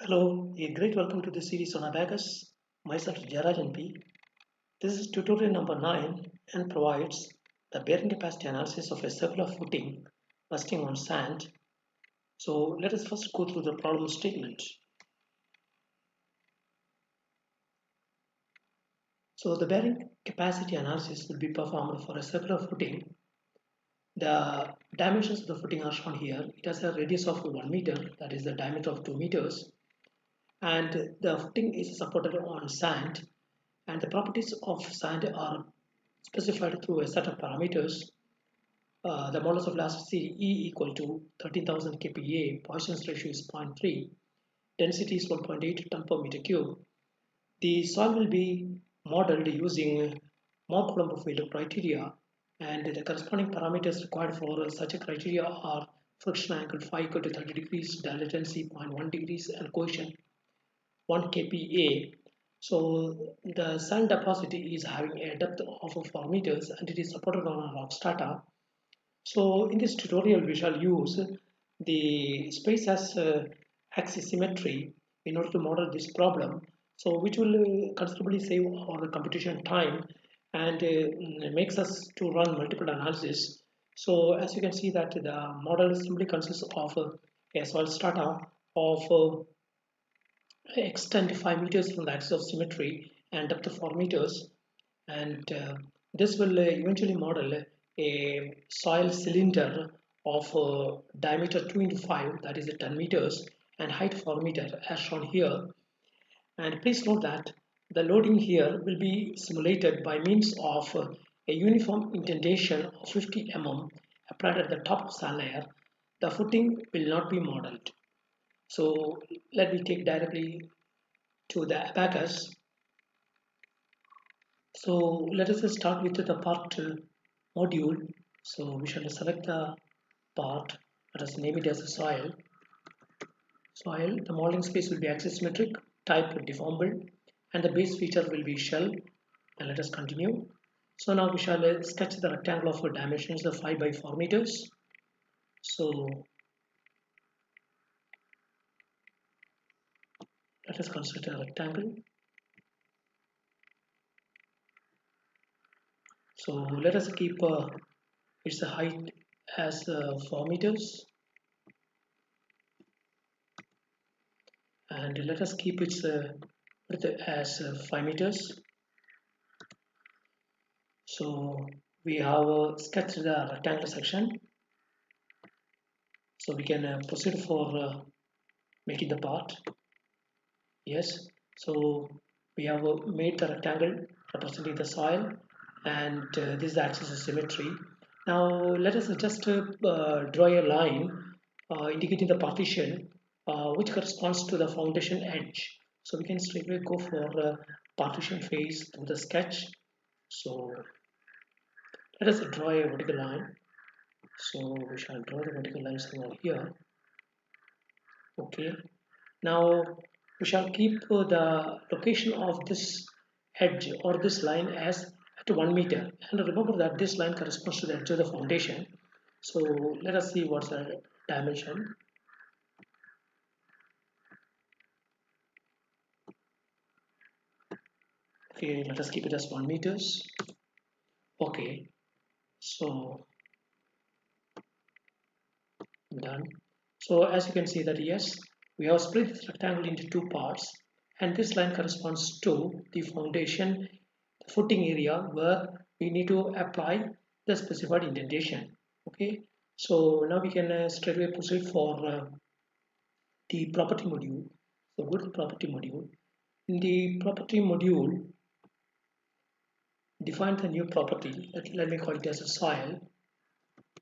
Hello, a great welcome to the series on Abaqus. Myself Jarajan P. This is tutorial number 9 and provides the bearing capacity analysis of a circular footing resting on sand. So let us first go through the problem statement. So the bearing capacity analysis will be performed for a circular footing. The dimensions of the footing are shown here. It has a radius of 1 meter, that is the diameter of 2 meters, and the footing is supported on sand, and the properties of sand are specified through a set of parameters. The modulus of elasticity E equal to 13,000 kPa, Poisson's ratio is 0.3, density is 1.8 ton per meter cube. The soil will be modeled using Moore-Colombo field criteria, and the corresponding parameters required for such a criteria are friction angle phi equal to 30 degrees, dilatancy 0.1 degrees, and coefficient 1 kPa. So the sand deposit is having a depth of 4 meters and it is supported on a rock strata. So in this tutorial we shall use the space as axisymmetry in order to model this problem. So which will considerably save our computation time and makes us to run multiple analysis. So as you can see that the model simply consists of a soil strata of extend 5 meters from the axis of symmetry and depth of 4 meters, and this will eventually model a soil cylinder of diameter 2 into 5, that is 10 meters, and height 4 meter as shown here. And please note that the loading here will be simulated by means of a uniform indentation of 50 mm applied at the top of sand layer. The footing will not be modeled. So let me take directly to the Abaqus. So let us start with the part module. So we shall select the part. Let us name it as a soil. Soil. The modeling space will be axisymmetric, type deformable, and the base feature will be shell. And let us continue. So now we shall sketch the rectangle of dimensions of 5 by 4 meters. So let us construct a rectangle. So let us keep its height as 4 meters, and let us keep its width as 5 meters. So we have sketched the rectangular section, so we can proceed for making the part. Yes, so we have made the rectangle representing the soil, and this is the axis of symmetry. Now let us just draw a line indicating the partition which corresponds to the foundation edge. So we can straightway go for partition phase through the sketch. So let us draw a vertical line. So we shall draw the vertical lines over here. Okay. Now we shall keep the location of this edge or this line as at 1 meter. And remember that this line corresponds to the edge of the foundation. So let us see what's the dimension. Okay, let us keep it as 1 meters. Okay, so done. So as you can see that yes, we have split this rectangle into two parts, and this line corresponds to the foundation footing area where we need to apply the specified indentation. Okay, so now we can straightway proceed for the property module. So go to the property module. In the property module, define the new property. Let me call it as a soil.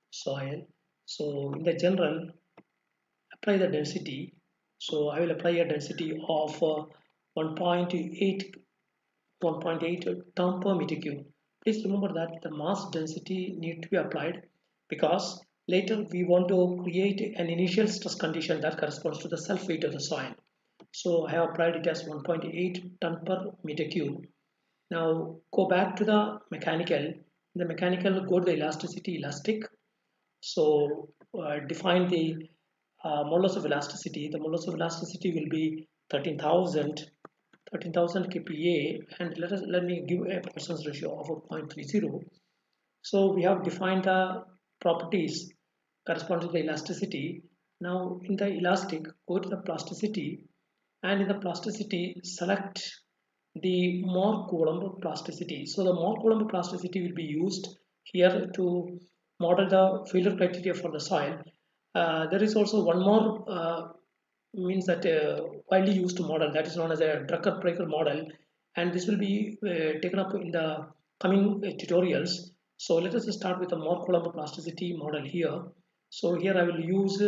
So in the general, apply the density. So I will apply a density of 1.8 ton per meter cube. Please remember that the mass density need to be applied because later we want to create an initial stress condition that corresponds to the self weight of the soil. So I have applied it as 1.8 ton per meter cube. Now go back to the mechanical. In the mechanical, go to the elasticity, elastic. So define the modulus of elasticity. The modulus of elasticity will be 13,000 kPa, and let me give a Poisson's ratio of 0.30. So we have defined the properties corresponding to the elasticity. Now in the elastic, go to the plasticity, and in the plasticity select the Moore Coulomb plasticity. So the Moore Coulomb plasticity will be used here to model the failure criteria for the soil. There is also one more means that widely used model, that is known as a Drucker-Prager model, and this will be taken up in the coming tutorials. So let us start with the Moore Coulomb plasticity model here. So here I will use,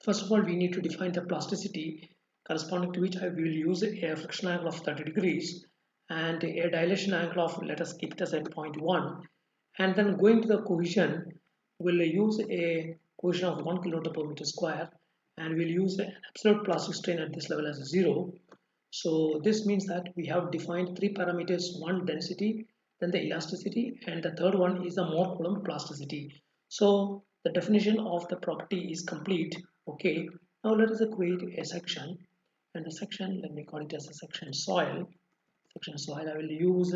first of all, we need to define the plasticity, corresponding to which I will use a friction angle of 30 degrees and a dilation angle of, let us keep it as a 0.1, and then going to the cohesion, we'll use a cohesion of 1 kilonewton per meter square, and we'll use an absolute plastic strain at this level as 0. So this means that we have defined three parameters: one, density, then the elasticity, and the third one is the Moore Coulomb plasticity. So the definition of the property is complete. Okay, now let us create a section, and the section, let me call it as a section soil. Section soil, I will use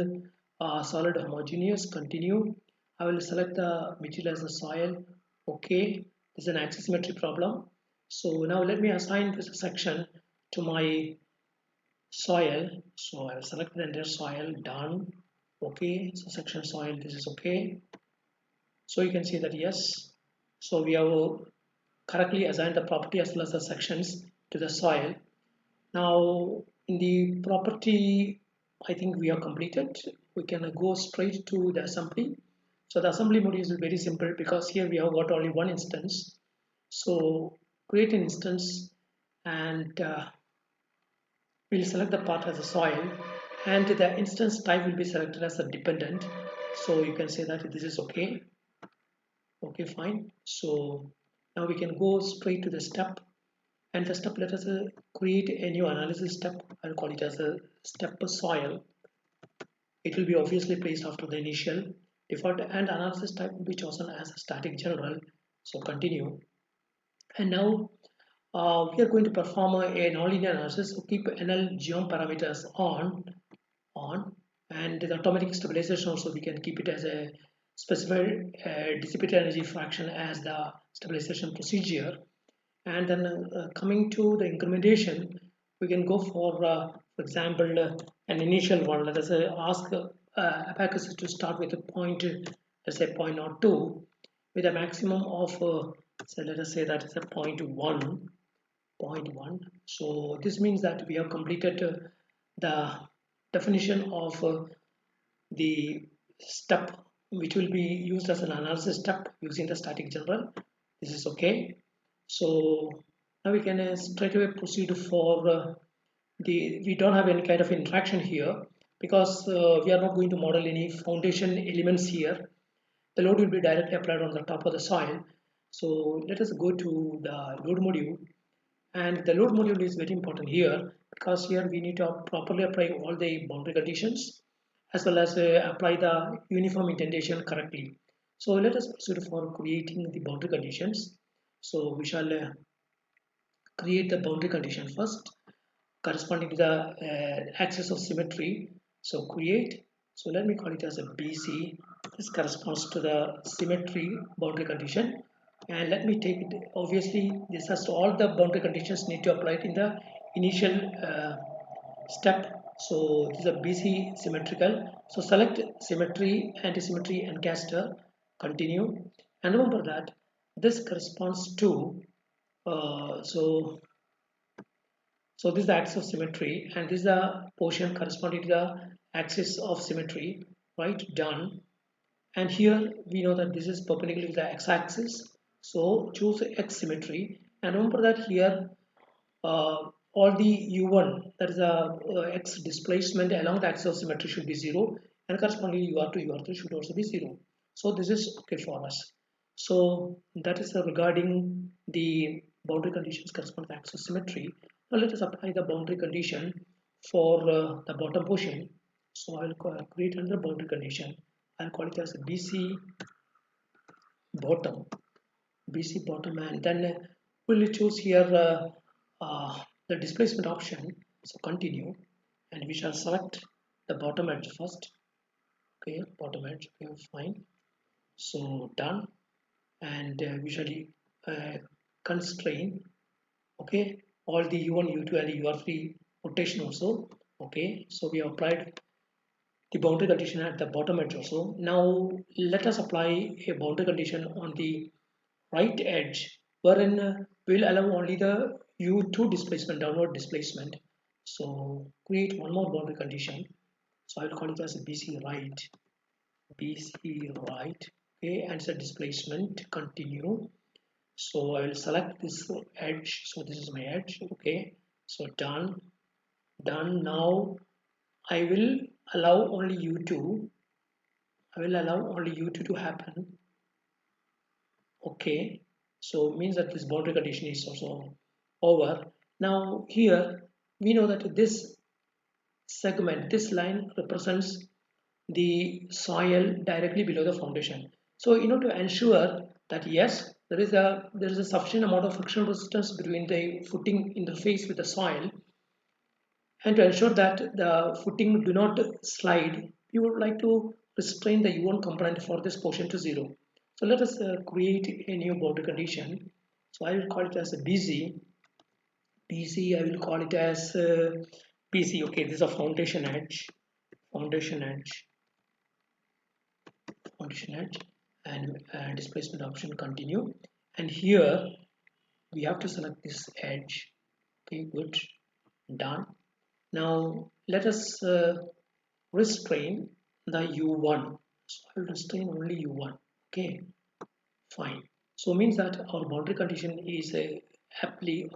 solid homogeneous, continue. I will select the material as the soil. Okay, this is an axisymmetric problem. So now let me assign this section to my soil. So I will select the entire soil, done. Okay, so section soil, this is okay. So you can see that yes, so we have correctly assigned the property as well as the sections to the soil. Now in the property, I think we have completed. We can go straight to the assembly. So the assembly module is very simple because here we have got only one instance. So create an instance, and we'll select the part as a soil, and the instance type will be selected as a dependent. So you can say that this is okay. Okay, fine. So now we can go straight to the step, and the step, let us create a new analysis step. I'll call it as a step soil. It will be obviously placed after the initial. Default and analysis type will be chosen as a static general. So continue. And now we are going to perform a nonlinear analysis. So keep NL geom parameters on, and the automatic stabilization also we can keep it as a specified dissipated energy fraction as the stabilization procedure. And then coming to the incrementation, we can go for example, an initial one. Let us ask Abaqus to start with a point, let's say 0.02, with a maximum of, so let us say that is a 0.1. So this means that we have completed the definition of the step, which will be used as an analysis step using the static general. This is okay. So now we can straight away proceed for we don't have any kind of interaction here because we are not going to model any foundation elements here. The load will be directly applied on the top of the soil. So let us go to the load module, and the load module is very important here because here we need to properly apply all the boundary conditions as well as apply the uniform indentation correctly. So let us proceed for creating the boundary conditions. So we shall create the boundary condition first corresponding to the axis of symmetry. So create, so let me call it as a BC. This corresponds to the symmetry boundary condition, and let me take it, obviously this has to, all the boundary conditions need to apply it in the initial step. So this is a BC symmetrical. So select symmetry, anti-symmetry, and caster, continue, and remember that this corresponds to so this is the axis of symmetry, and this is the portion corresponding to the axis of symmetry, right? Done. And here we know that this is perpendicular to the x-axis, so choose x symmetry, and remember that here all the u1, that is a x displacement along the axis of symmetry, should be 0, and correspondingly u2, u3 should also be 0. So this is okay for us. So that is regarding the boundary conditions corresponding to the axis of symmetry. Now let us apply the boundary condition for the bottom portion. So I will create another boundary condition. I'll call it as BC bottom, and then we'll choose here the displacement option. So continue, and we shall select the bottom edge first. Okay, bottom edge. Okay, fine. So done, and we shall constrain. Okay, all the u1, u2, and u3 rotation also. Okay, so we have applied the boundary condition at the bottom edge also. Now let us apply a boundary condition on the right edge, wherein we'll allow only the u2 displacement, downward displacement. So create one more boundary condition. So I will call it as BC right, BC right. Okay, and set displacement continue. So I will select this edge. So this is my edge. Okay, so done. Now I will allow only u2. I will allow only u2 to happen. Okay, so means that this boundary condition is also over. Now here we know that this segment, this line represents the soil directly below the foundation. So to ensure that yes, there is a sufficient amount of frictional resistance between the footing interface with the soil, and to ensure that the footing do not slide, we would like to restrain the U1 component for this portion to 0. So let us create a new boundary condition. So I will call it as a BC. I will call it as BC. Okay, this is a foundation edge, foundation edge, foundation edge, and displacement option continue. And here we have to select this edge. Okay, good, done. Now let us restrain the u1. So I will restrain only u1. Okay, fine. So means that our boundary condition is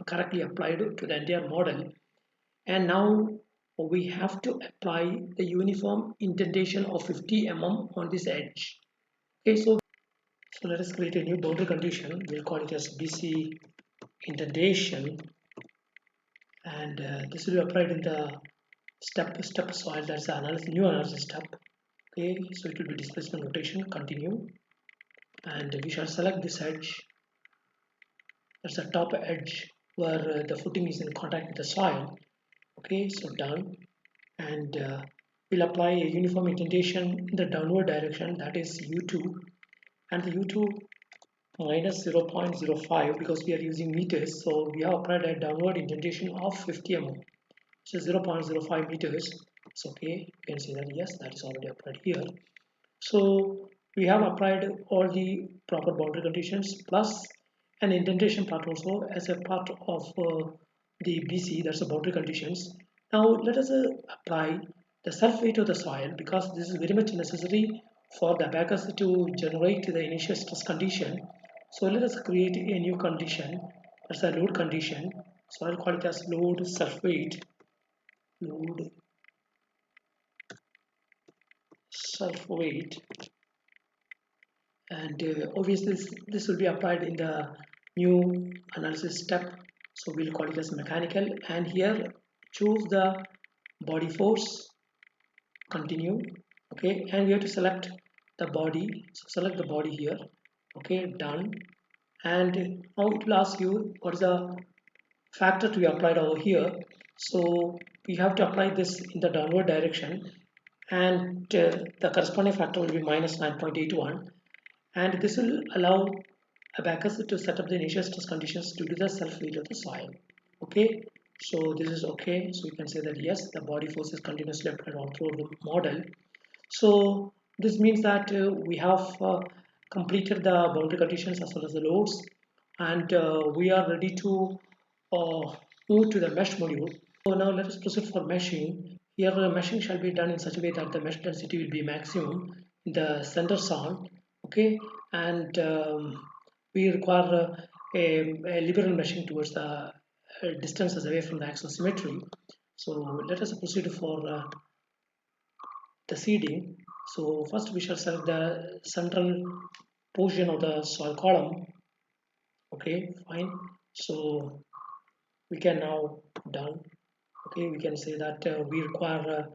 correctly applied to the entire model, and now we have to apply the uniform indentation of 50 mm on this edge. Okay, so let us create a new boundary condition. We'll call it as BC indentation, and this will be applied in the step soil. That's the new analysis step. Okay, so it will be displacement rotation continue, and we shall select this edge. That's the top edge where the footing is in contact with the soil. Okay, so done, and we'll apply a uniform indentation in the downward direction, that is u2, and the u2 minus 0.05, because we are using meters, so we have applied a downward indentation of 50 mm. So 0.05 meters. It's okay, you can see that yes, that is already applied here. So we have applied all the proper boundary conditions plus an indentation part also as a part of the BC, that's the boundary conditions. Now let us apply the self weight of the soil, because this is very much necessary for the Abaqus to generate the initial stress condition. So let us create a new condition, that's a load condition. So I'll call it as load self weight, load self weight, and obviously this will be applied in the new analysis step. So we'll call it as mechanical, and here choose the body force continue. Okay, and we have to select the body, so select the body here. Okay, done, and now it will ask you what is the factor to be applied over here. So we have to apply this in the downward direction, and the corresponding factor will be minus 9.81, and this will allow Abaqus to set up the initial stress conditions due to the self weight of the soil. Okay, so this is okay, so you can say that yes, the body force is continuously applied all through the model. So this means that we have completed the boundary conditions as well as the loads, and we are ready to move to the mesh module. So now let us proceed for meshing. Here meshing shall be done in such a way that the mesh density will be maximum in the center zone. Okay, and we require a liberal meshing towards the distances away from the axisymmetry. So let us proceed for the seeding. So first we shall select the central portion of the soil column. Okay, fine. So we can now done. Okay, we can say that we require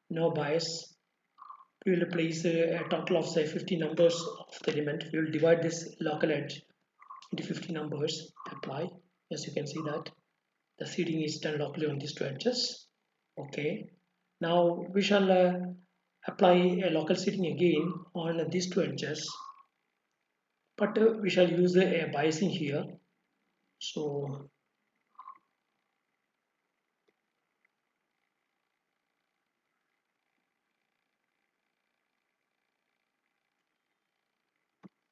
no bias. We will place a total of say 50 numbers of the element. We will divide this local edge into 50 numbers. Apply. Yes, you can see that. the seeding is done locally on these two edges. Okay, now we shall apply a local seeding again on these two edges, but we shall use a biasing here. So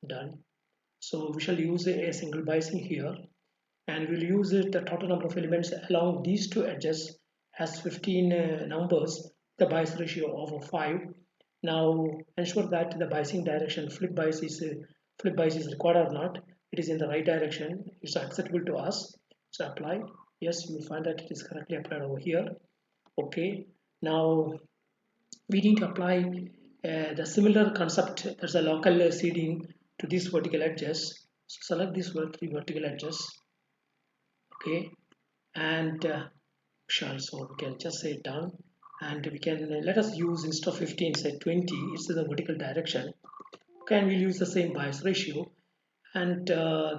done. So we shall use a single biasing here, and we'll use it the total number of elements along these two edges as 15 numbers, the bias ratio of 5. Now ensure that the biasing direction flip bias is required or not. It is in the right direction. It's acceptable to us. So apply. Yes, you will find that it is correctly applied over here. Okay. Now we need to apply the similar concept. There's a local seeding to these vertical edges. So select these three vertical edges. Okay, and so we can just say done, and we can let us use instead of 15 say 20. It's in the vertical direction. Okay, and we'll use the same bias ratio, and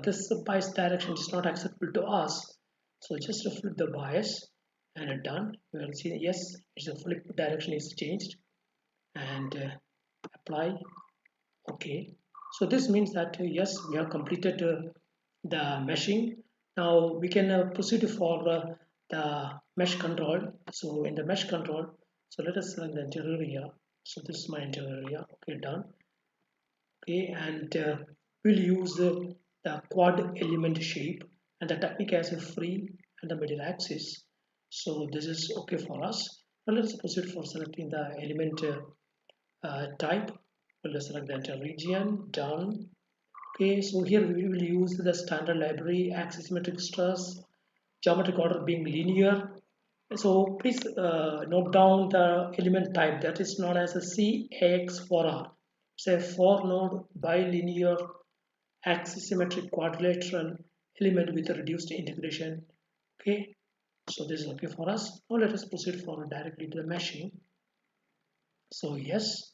this bias direction is not acceptable to us, so just to flip the bias and done. We will see yes, it's a flip direction is changed, and apply. Okay, so this means that yes, we have completed the meshing. Now we can proceed for the mesh control. So in the mesh control, so let us select the interior area. So this is my interior area. Okay, done. Okay, and we'll use the quad element shape, and the technique as a free and the middle axis. So this is okay for us. Now let's proceed for selecting the element type. We'll select the entire region. Done. Okay, so here we will use the standard library axisymmetric stress, geometric order being linear. So please note down the element type that is known as a CAX4R. It's a 4-node bilinear axisymmetric quadrilateral element with a reduced integration. Okay, so this is okay for us. Now let us proceed forward directly to the meshing. So yes,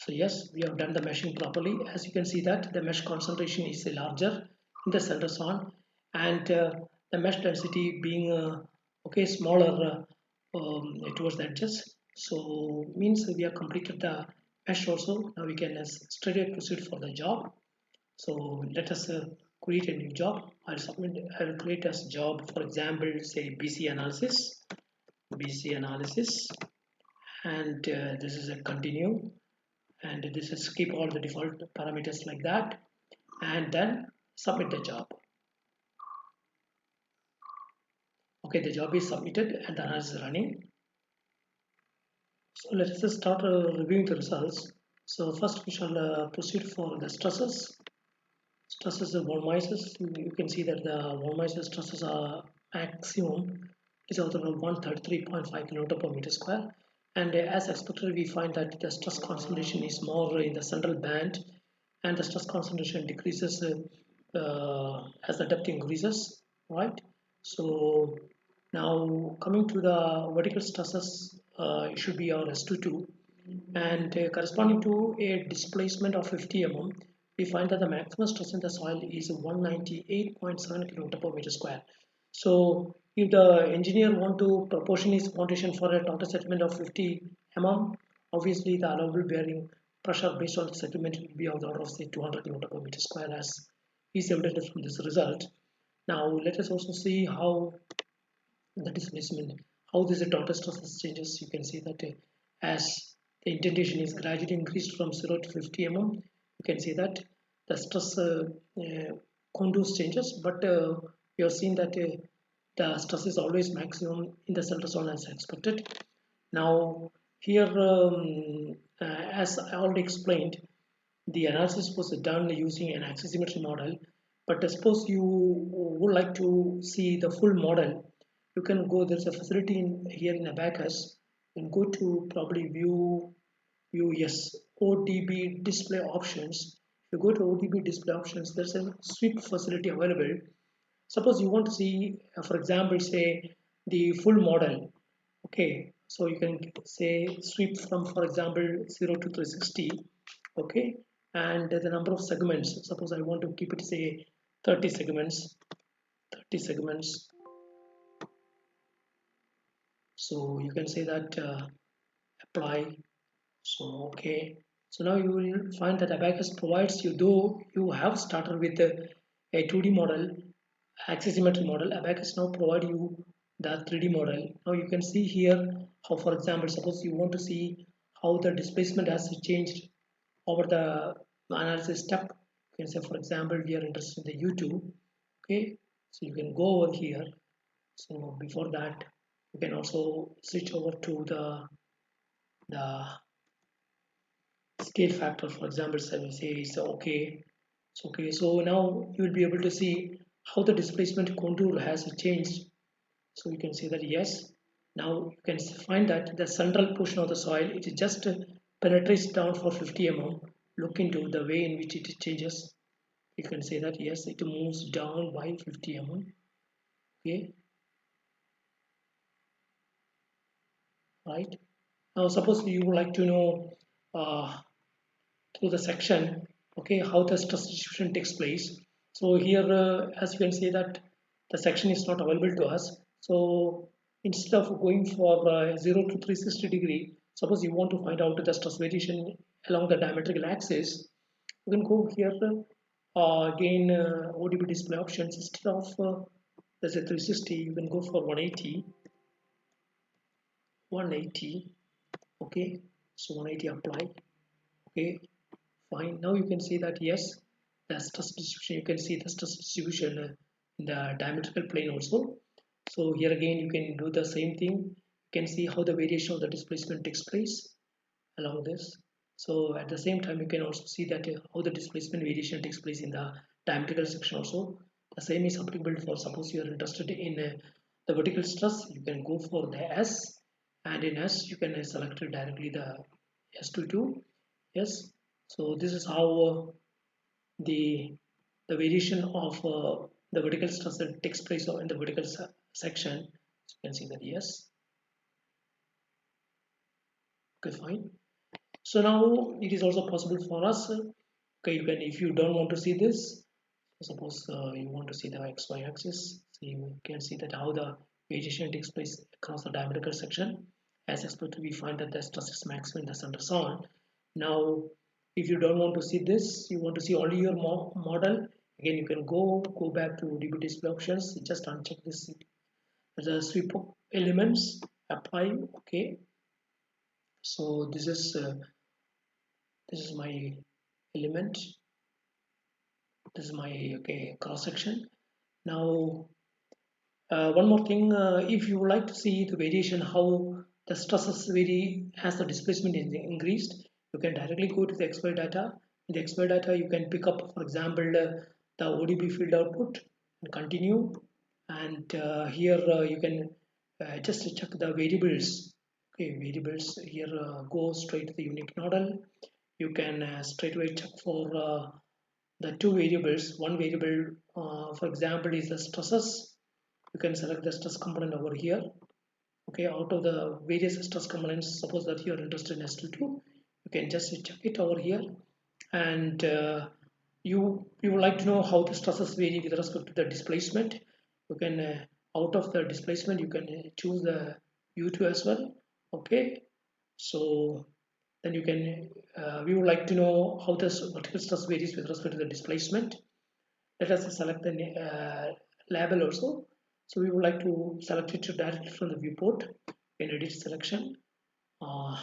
we have done the meshing properly. As you can see that the mesh concentration is larger in the center zone, and the mesh density being okay smaller towards the edges. So means we have completed the mesh also. Now we can straight away proceed for the job. So let us create a new job. I'll create as job, for example, say BC analysis, and this is a continue, and this is keep all the default parameters like that, and then submit the job. Okay, the job is submitted and the analysis is running. So let us start reviewing the results. So first we shall proceed for the stresses. Stresses of Wormeister's. You can see that the Wormeister stresses are maximum is out of 133.5 kN per meter square, and as expected we find that the stress concentration is more in the central band, and the stress concentration decreases as the depth increases, right? So now coming to the vertical stresses, it should be our S22, and corresponding to a displacement of 50 mm, we find that the maximum stress in the soil is 198.7 kN per meter square. So if the engineer want to proportion his foundation for a total settlement of 50 mm, obviously the allowable bearing pressure based on the settlement will be of the order of say 200 kN per meter square, as is evident from this result. Now let us also see how the displacement, how this total stress changes. You can see that as the indentation is gradually increased from 0 to 50 mm, you can see that the stress contours changes, but we have seen that the stress is always maximum in the center zone as expected. Now here, as I already explained, the analysis was done using an axisymmetry model, but suppose you would like to see the full model, you can go, there's a facility here in Abaqus, and go to probably view yes, ODB display options. If you go to ODB display options, there's a sweep facility available. Suppose you want to see, for example, say the full model. Okay, so you can say sweep from, for example, 0 to 360. Okay, and the number of segments. Suppose I want to keep it say 30 segments. 30 segments. So you can say that apply. So okay, so now you will find that Abaqus provides you, though you have started with a 2D model, axisymmetric model, Abaqus now provide you the 3D model. Now you can see here how, for example, suppose you want to see how the displacement has changed over the analysis step. You can say, for example, we are interested in the U2. Okay, so you can go over here. So before that, you can also switch over to the scale factor. For example, so we say it's okay. It's okay. So now you will be able to see how the displacement contour has changed. So you can see that yes. Now you can find that the central portion of the soil, it just penetrates down for 50 mm. Look into the way in which it changes. You can say that yes, it moves down by 50 mm. Okay, right. Now suppose you would like to know through the section, okay, how the stress distribution takes place. So here, as you can see that the section is not available to us. So instead of going for 0 to 360 degree, suppose you want to find out the stress variation along the diametrical axis, you can go here again, ODB display options. Instead of let's say 360, you can go for 180. 180. Okay, so 180 apply. Okay, fine. Now you can see that yes, the stress distribution, you can see the stress distribution in the diametrical plane also. So here again you can do the same thing. You can see how the variation of the displacement takes place along this. So at the same time you can also see that how the displacement variation takes place in the diametrical section also. The same is applicable for, suppose you are interested in the vertical stress, you can go for the S, and in S you can select directly the S22. Yes, so this is how the the variation of the vertical stress that takes place in the vertical section. So you can see that yes. Okay, fine. So now it is also possible for us. Okay, you can, if you don't want to see this, suppose you want to see the XY axis, so you can see that how the variation takes place across the diametrical section. As expected, we find that the stress is maximum in the center zone. Now, if you don't want to see this, you want to see only your model. Again, you can go back to DB display options. Just uncheck this. The sweep of elements, apply. Okay. So this is my element. This is my okay cross section. Now one more thing, if you would like to see the variation, how the stresses vary as the displacement is increased, you can directly go to the XY data. In the XY data, you can pick up, for example, the ODB field output and continue. And here you can just check the variables. Okay, variables here, go straight to the unique nodal. You can straight away check for the two variables. One variable, for example, is the stresses. You can select the stress component over here. Okay, out of the various stress components, suppose that you are interested in S22, you can just check it over here. And you would like to know how the stresses vary with respect to the displacement. You can out of the displacement you can choose the U2 as well. Okay, so then you can we would like to know how the vertical stress varies with respect to the displacement. Let us select the label also. So we would like to select it directly from the viewport. In edit selection, you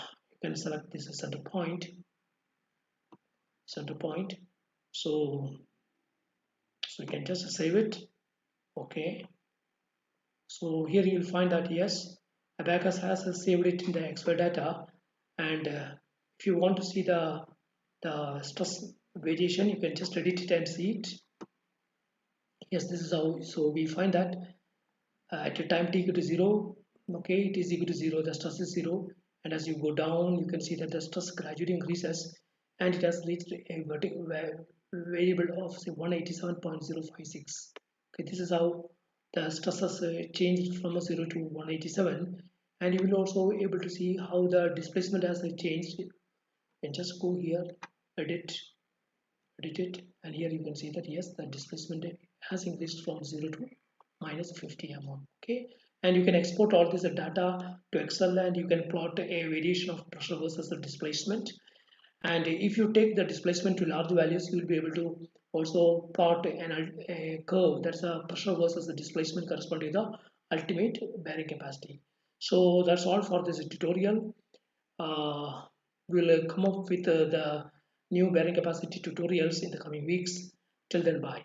can select this as center point. Center point. So you can just save it. Okay. So here you will find that yes, Abaqus has saved it in the XY data, and if you want to see the stress variation, you can just edit it and see it. Yes, this is how. So we find that at a time t equal to 0, okay, it is equal to 0, the stress is 0, and as you go down you can see that the stress gradually increases and it has reached a variable of say 187.056. Okay, this is how the stress has changed from 0 to 187, and you will also able to see how the displacement has changed. You can just go here, edit it, and here you can see that yes, the displacement has increased from 0 to minus 50 mm. Okay, and you can export all this data to Excel, and you can plot a variation of pressure versus the displacement. And if you take the displacement to large values, you will be able to also plot a curve that's a pressure versus the displacement corresponding to the ultimate bearing capacity. So that's all for this tutorial. We'll come up with the new bearing capacity tutorials in the coming weeks. Till then, bye.